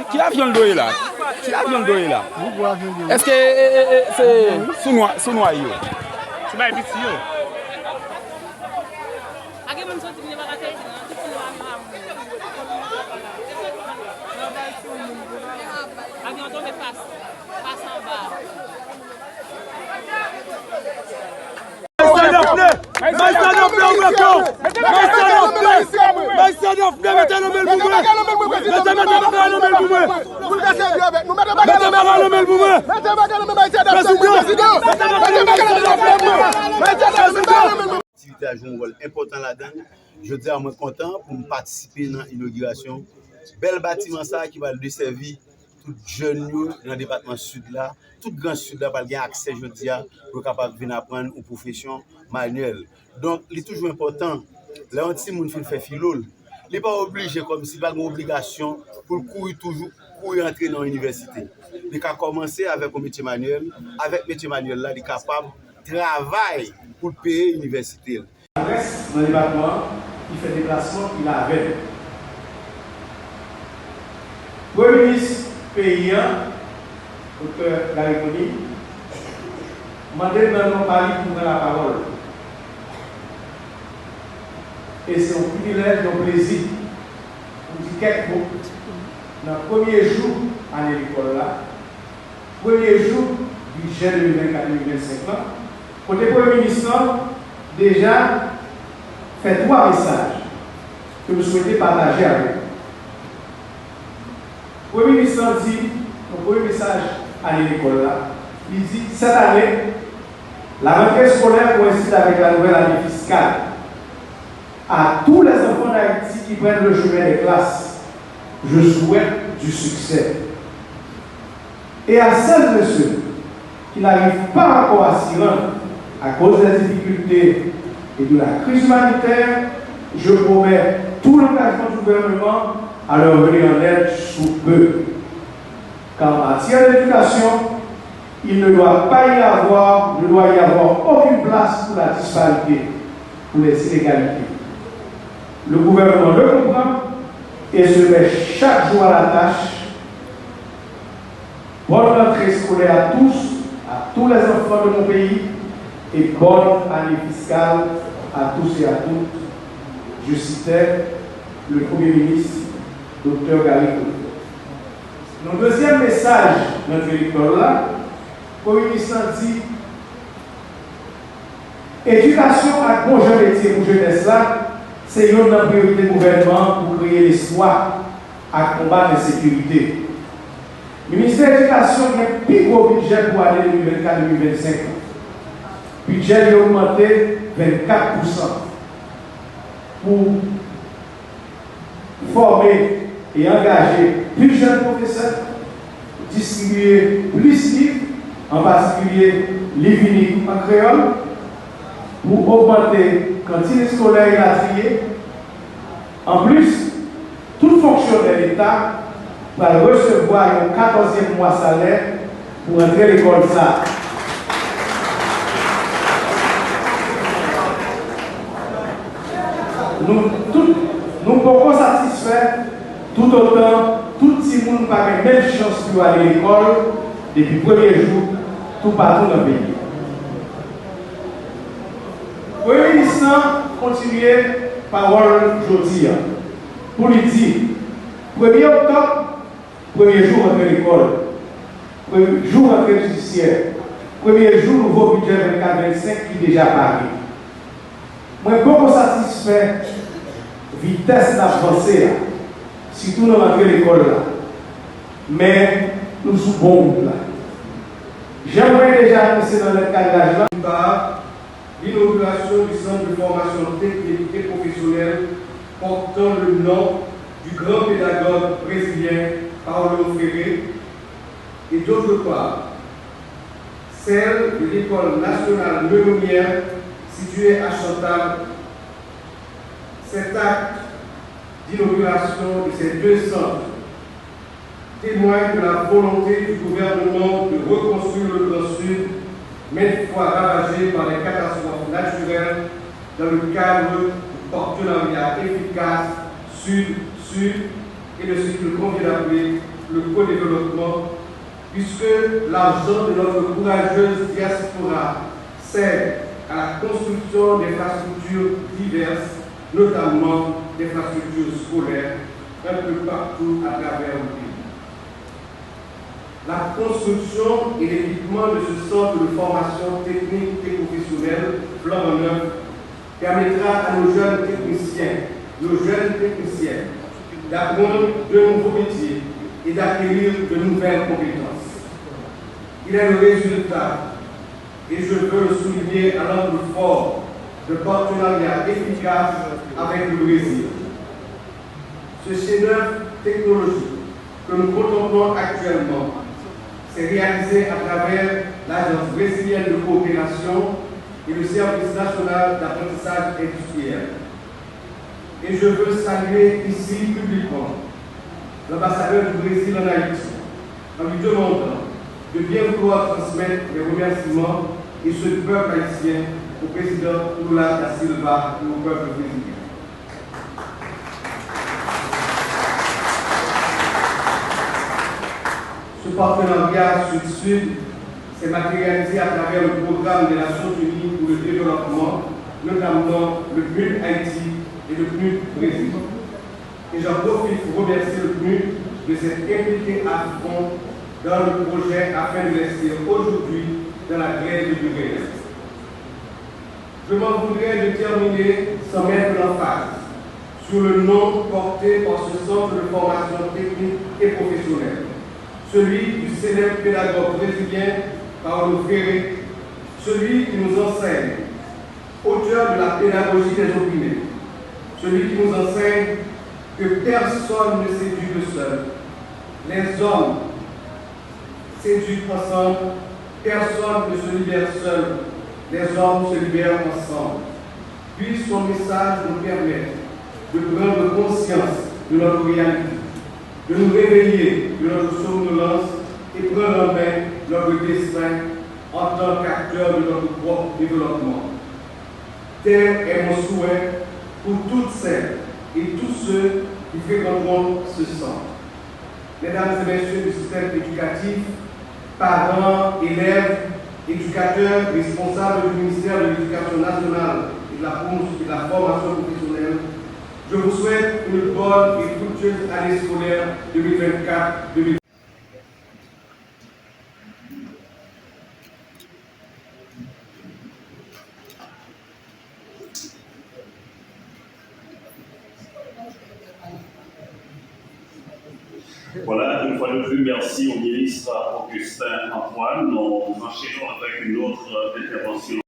Qui avion le doigt là? Qui avion le doigt là? Est-ce que c'est Sounois? C'est pas ici. L'activité a joué un rôle important là-dedans. Je dis à moi content pour me participer dans l'inauguration. Bel bâtiment ça qui va desservir tout jeune dans le département sud là, tout grand sud là va avoir accès je dis pour capable venir apprendre une profession manuelle. Donc il est toujours important là on petit monde fait philol. Il n'est pas obligé comme si pas une obligation pour courir entrer dans l'université. Il a commencé avec un métier manuel, avec métier manuel là il est capable de travailler pour payer l'université. Dans le département, il fait des déplacements qu'il avait. Premier ministre paysan, docteur Gariconi, m'a demandé dans mon Paris pour prendre la parole. Et c'est un privilège, un plaisir pour dire quelques mots dans le premier jour à l'école là, premier jour du budget 2024-2025 ans. Côté Premier ministre, déjà fait 3 messages que vous souhaitez partager avec vous. Le Premier ministre dit, le premier message à l'école là, il dit cette année, la rentrée scolaire coïncide avec la nouvelle année fiscale. À tous les enfants d'Haïti qui prennent le chemin des classes, je souhaite du succès. Et à celles et ceux qui n'arrivent pas encore à s'y rendre à cause des difficultés et de la crise humanitaire, je promets tout l'engagement du gouvernement à leur venir en aide sous peu. Car en matière d'éducation, il ne doit y avoir aucune place pour la disparité, pour les inégalités. Le gouvernement le comprend et se met chaque jour à la tâche. Bonne rentrée scolaire à tous les enfants de mon pays et bonne année fiscale à tous et à toutes. Je citais le Premier ministre, Dr. Gariconi. Notre deuxième message dans notre école là, le Premier ministre dit éducation à bon jeune métier pour jeunesse là, c'est une priorité du gouvernement pour créer l'espoir à combattre l'insécurité. Le ministère de l'Éducation a un plus gros budget pour l'année 2024-2025. Le budget a augmenté 24% pour former et engager plus jeunes professeurs, distribuer plus de livres, en particulier livres uniques en créole, pour augmenter la cantine scolaire et la trier. En plus, tout fonctionnaire de l'État va recevoir un 14e mois salaire pour entrer à l'école ça. Nous pouvons satisfaire tout autant, tout le monde n'a pas même chance pour aller à l'école depuis le premier jour, tout partout dans le pays. Le Premier ministre continue parole aujourd'hui pour lui dire 1er octobre, premier jour entre l'école, premier jour entre le judiciaire, premier jour nouveau budget 24-25 qui est déjà parlé. Moi, beaucoup satisfait vitesse d'avancée, surtout dans l'entrée de l'école. Mais nous sommes bons là. J'aimerais déjà annoncer dans le cadre l'inauguration du centre de formation technique et professionnelle portant le nom du grand pédagogue brésilien Paulo Freire, et d'autre part, celle de l'école nationale Meunière située à Chantal. Cet acte d'inauguration de ces deux centres témoigne de la volonté du gouvernement de reconstruire le Grand Sud, maintes fois ravagé par les catastrophes naturelles, dans le cadre du partenariat efficace Sud-Sud et de ce qu'il convient d'appeler le co-développement, puisque l'argent de notre courageuse diaspora sert à la construction d'infrastructures diverses, notamment d'infrastructures scolaires, un peu partout à travers le pays. La construction et l'équipement de ce centre de formation technique et professionnelle flambant neuf permettra à nos jeunes techniciens d'apprendre de nouveaux métiers et d'acquérir de nouvelles compétences. Il est le résultat, et je veux le souligner à l'angle fort, de partenariats efficaces avec le Brésil. Ce chef-d'œuvre technologique que nous contemplons actuellement s'est réalisé à travers l'Agence brésilienne de coopération et le Service national d'apprentissage industriel. Et je veux saluer ici publiquement l'ambassadeur du Brésil en Haïti en lui demandant de bien vouloir transmettre les remerciements et ceux du peuple haïtien au président Lula da Silva et au peuple brésilien. Ce partenariat Sud-Sud s'est matérialisé à travers le programme des Nations Unies pour le développement, notamment le PNUD Haïti et le PNUD Brésil. Et j'en profite pour remercier le PNUD de s'être impliqué à fond dans le projet afin de l'inscrire aujourd'hui dans la grève du Bureau. Je m'en voudrais de terminer sans mettre l'emphase sur le nom porté par ce centre de formation technique et professionnelle, celui du célèbre pédagogue brésilien Paulo Freire, celui qui nous enseigne, auteur de la pédagogie des opprimés, celui qui nous enseigne que personne ne s'éduque seul. Les hommes s'éduquent ensemble, personne ne se libère seul, les hommes se libèrent ensemble. Puis son message nous permet de prendre conscience de notre réalité, de nous réveiller de notre somnolence et prendre en main notre destin en tant qu'acteur de notre propre développement. Tel est mon souhait pour toutes celles et tous ceux qui fréquenteront ce centre. Mesdames et messieurs du système éducatif, parents, élèves, éducateurs, responsables du ministère de l'Éducation nationale et de la formation professionnelle, je vous souhaite une bonne et fructueuse année scolaire 2024-2025. Voilà, une fois de plus, merci au ministre Augustin Antoine. Nous enchaînons avec une autre intervention.